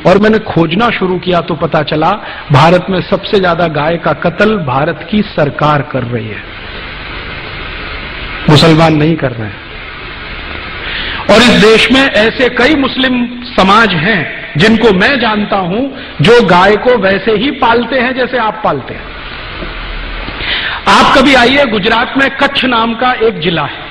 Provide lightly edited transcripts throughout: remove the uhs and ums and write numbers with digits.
और मैंने खोजना शुरू किया तो पता चला भारत में सबसे ज्यादा गाय का कत्ल भारत की सरकार कर रही है, मुसलमान नहीं कर रहे हैं। और इस देश में ऐसे कई मुस्लिम समाज हैं जिनको मैं जानता हूं जो गाय को वैसे ही पालते हैं जैसे आप पालते हैं। आप कभी आइए, गुजरात में कच्छ नाम का एक जिला है।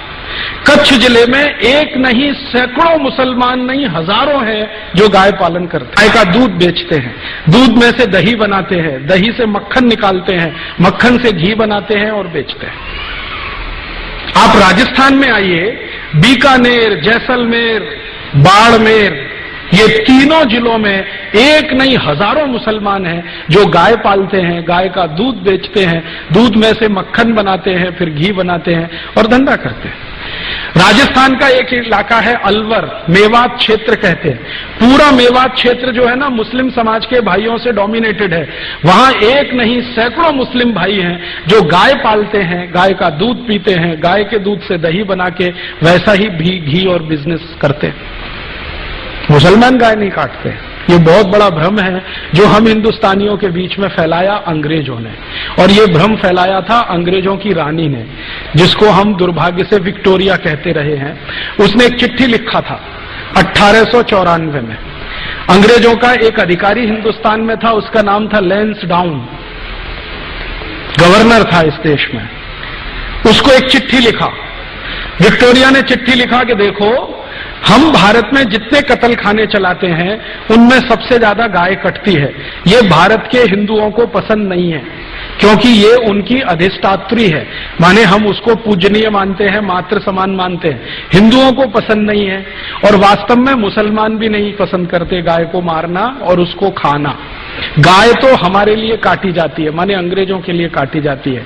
कच्छ जिले में एक नहीं सैकड़ों मुसलमान नहीं हजारों हैं जो गाय पालन करते हैं। गाय का दूध बेचते हैं, दूध में से दही बनाते हैं, दही से मक्खन निकालते हैं, मक्खन से घी बनाते हैं और बेचते हैं। आप राजस्थान में आइए, बीकानेर, जैसलमेर, बाड़मेर, ये तीनों जिलों में एक नहीं हजारों मुसलमान हैं जो गाय पालते हैं, गाय का दूध बेचते हैं, दूध में से मक्खन बनाते हैं, फिर घी बनाते हैं और धंधा करते हैं। राजस्थान का एक इलाका है अलवर, मेवात क्षेत्र कहते हैं। पूरा मेवात क्षेत्र जो है ना मुस्लिम समाज के भाइयों से डोमिनेटेड है। वहां एक नहीं सैकड़ों मुस्लिम भाई हैं जो गाय पालते हैं, गाय का दूध पीते हैं, गाय के दूध से दही बना के वैसा ही घी और बिजनेस करते हैं। मुसलमान गाय नहीं काटते। ये बहुत बड़ा भ्रम है जो हम हिंदुस्तानियों के बीच में फैलाया अंग्रेजों ने, और ये भ्रम फैलाया था अंग्रेजों की रानी ने, जिसको हम दुर्भाग्य से विक्टोरिया कहते रहे हैं। उसने एक चिट्ठी लिखा था 1894 में। अंग्रेजों का एक अधिकारी हिंदुस्तान में था, उसका नाम था लैंसडाउन, गवर्नर था इस देश में। उसको एक चिट्ठी लिखा, विक्टोरिया ने चिट्ठी लिखा कि देखो, हम भारत में जितने कत्ल खाने चलाते हैं उनमें सबसे ज्यादा गाय कटती है। ये भारत के हिंदुओं को पसंद नहीं है क्योंकि ये उनकी अधिष्ठात्री है, माने हम उसको पूजनीय मानते हैं, मातृ समान मानते हैं। हिंदुओं को पसंद नहीं है और वास्तव में मुसलमान भी नहीं पसंद करते गाय को मारना और उसको खाना। गाय तो हमारे लिए काटी जाती है, माने अंग्रेजों के लिए काटी जाती है।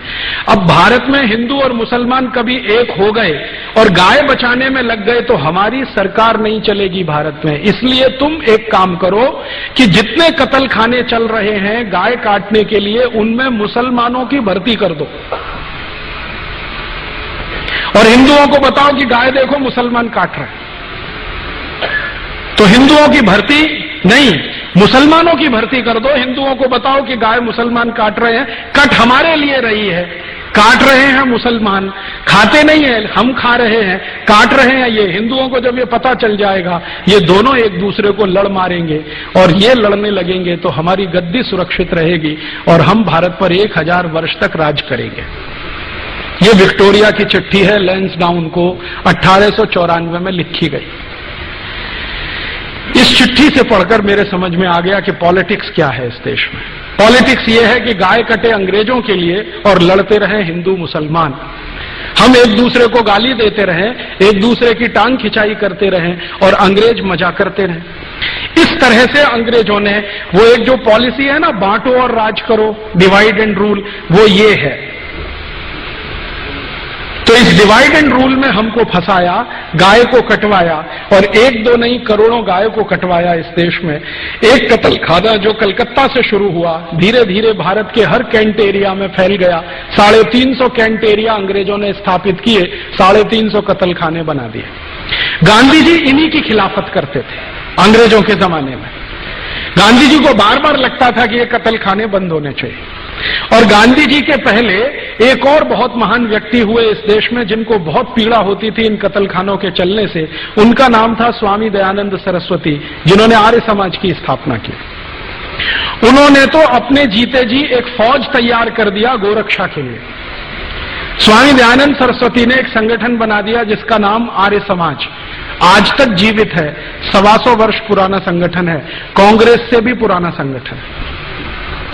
अब भारत में हिंदू और मुसलमान कभी एक हो गए और गाय बचाने में लग गए तो हमारी सरकार नहीं चलेगी भारत में। इसलिए तुम एक काम करो कि जितने कत्ल खाने चल रहे हैं गाय काटने के लिए, उनमें मुसलमानों की भर्ती कर दो और हिंदुओं को बताओ कि गाय देखो मुसलमान काट रहे हैं। तो हिंदुओं की भर्ती नहीं, मुसलमानों की भर्ती कर दो। हिंदुओं को बताओ कि गाय मुसलमान काट रहे हैं, कट हमारे लिए रही है, काट रहे हैं मुसलमान, खाते नहीं है, हम खा रहे हैं, काट रहे हैं ये। हिंदुओं को जब ये पता चल जाएगा, ये दोनों एक दूसरे को लड़ मारेंगे और ये लड़ने लगेंगे तो हमारी गद्दी सुरक्षित रहेगी और हम भारत पर 1000 वर्ष तक राज करेंगे। ये विक्टोरिया की चिट्ठी है, लैंसडाउन को 1894 में लिखी गई। इस चिट्ठी से पढ़कर मेरे समझ में आ गया कि पॉलिटिक्स क्या है इस देश में। पॉलिटिक्स ये है कि गाय कटे अंग्रेजों के लिए और लड़ते रहे हिंदू मुसलमान। हम एक दूसरे को गाली देते रहें, एक दूसरे की टांग खिंचाई करते रहें और अंग्रेज मजा करते रहें। इस तरह से अंग्रेजों ने वो एक जो पॉलिसी है ना, बांटो और राज करो, डिवाइड एंड रूल, वो ये है। तो इस डिवाइड एंड रूल में हमको फंसाया, गाय को कटवाया और एक दो नहीं करोड़ों गाय को कटवाया इस देश में। एक कत्ल खाना जो कलकत्ता से शुरू हुआ, धीरे धीरे भारत के हर कैंट एरिया में फैल गया। 350 कैंट एरिया अंग्रेजों ने स्थापित किए, 350 कत्ल खाने बना दिए। गांधी जी इन्हीं की खिलाफत करते थे अंग्रेजों के जमाने में। गांधी जी को बार बार लगता था कि ये कत्ल खाने बंद होने चाहिए। और गांधी जी के पहले एक और बहुत महान व्यक्ति हुए इस देश में जिनको बहुत पीड़ा होती थी इन कत्ल खानों के चलने से। उनका नाम था स्वामी दयानंद सरस्वती, जिन्होंने आर्य समाज की स्थापना की। उन्होंने तो अपने जीते जी एक फौज तैयार कर दिया गोरक्षा के लिए। स्वामी दयानंद सरस्वती ने एक संगठन बना दिया जिसका नाम आर्य समाज, आज तक जीवित है। 125 वर्ष पुराना संगठन है, कांग्रेस से भी पुराना संगठन है।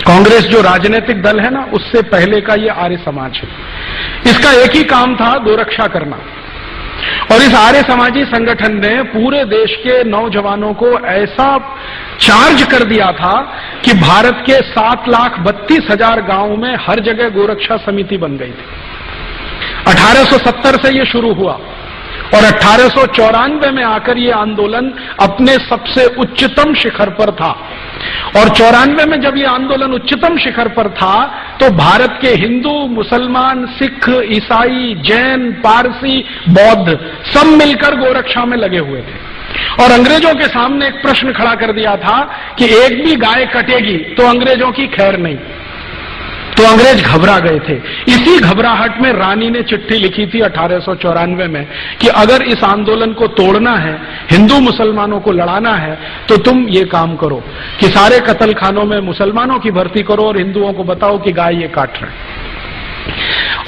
कांग्रेस जो राजनीतिक दल है ना, उससे पहले का ये आर्य समाज है। इसका एक ही काम था, गोरक्षा करना। और इस आर्य समाजी संगठन ने पूरे देश के नौजवानों को ऐसा चार्ज कर दिया था कि भारत के 7,32,000 गांवों में हर जगह गोरक्षा समिति बन गई थी। 1870 से ये शुरू हुआ और 1894 में आकर ये आंदोलन अपने सबसे उच्चतम शिखर पर था। और 94 में जब ये आंदोलन उच्चतम शिखर पर था तो भारत के हिंदू, मुसलमान, सिख, ईसाई, जैन, पारसी, बौद्ध सब मिलकर गोरक्षा में लगे हुए थे। और अंग्रेजों के सामने एक प्रश्न खड़ा कर दिया था कि एक भी गाय कटेगी तो अंग्रेजों की खैर नहीं। तो अंग्रेज घबरा गए थे। इसी घबराहट में रानी ने चिट्ठी लिखी थी 1894 में कि अगर इस आंदोलन को तोड़ना है, हिंदू मुसलमानों को लड़ाना है, तो तुम ये काम करो कि सारे कत्ल खानों में मुसलमानों की भर्ती करो और हिंदुओं को बताओ कि गाय ये काट रहे हैं।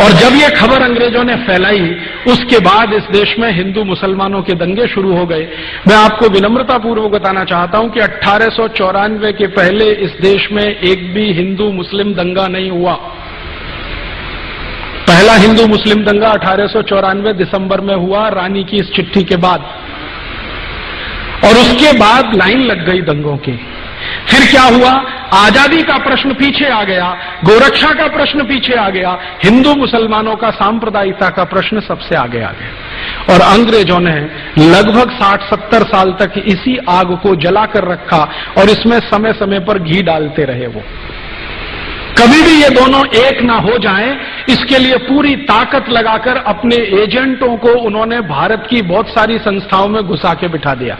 और जब ये खबर अंग्रेजों ने फैलाई, उसके बाद इस देश में हिंदू मुसलमानों के दंगे शुरू हो गए। मैं आपको विनम्रतापूर्वक बताना चाहता हूं कि 1894 के पहले इस देश में एक भी हिंदू मुस्लिम दंगा नहीं हुआ। पहला हिंदू मुस्लिम दंगा 1894 दिसंबर में हुआ, रानी की इस चिट्ठी के बाद, और उसके बाद लाइन लग गई दंगों की। फिर क्या हुआ? आजादी का प्रश्न पीछे आ गया, गोरक्षा का प्रश्न पीछे आ गया, हिंदू मुसलमानों का सांप्रदायिकता का प्रश्न सबसे आगे आ गया। और अंग्रेजों ने लगभग 60-70 साल तक इसी आग को जलाकर रखा और इसमें समय समय पर घी डालते रहे। वो कभी भी ये दोनों एक ना हो जाएं, इसके लिए पूरी ताकत लगाकर अपने एजेंटों को उन्होंने भारत की बहुत सारी संस्थाओं में घुसा के बिठा दिया।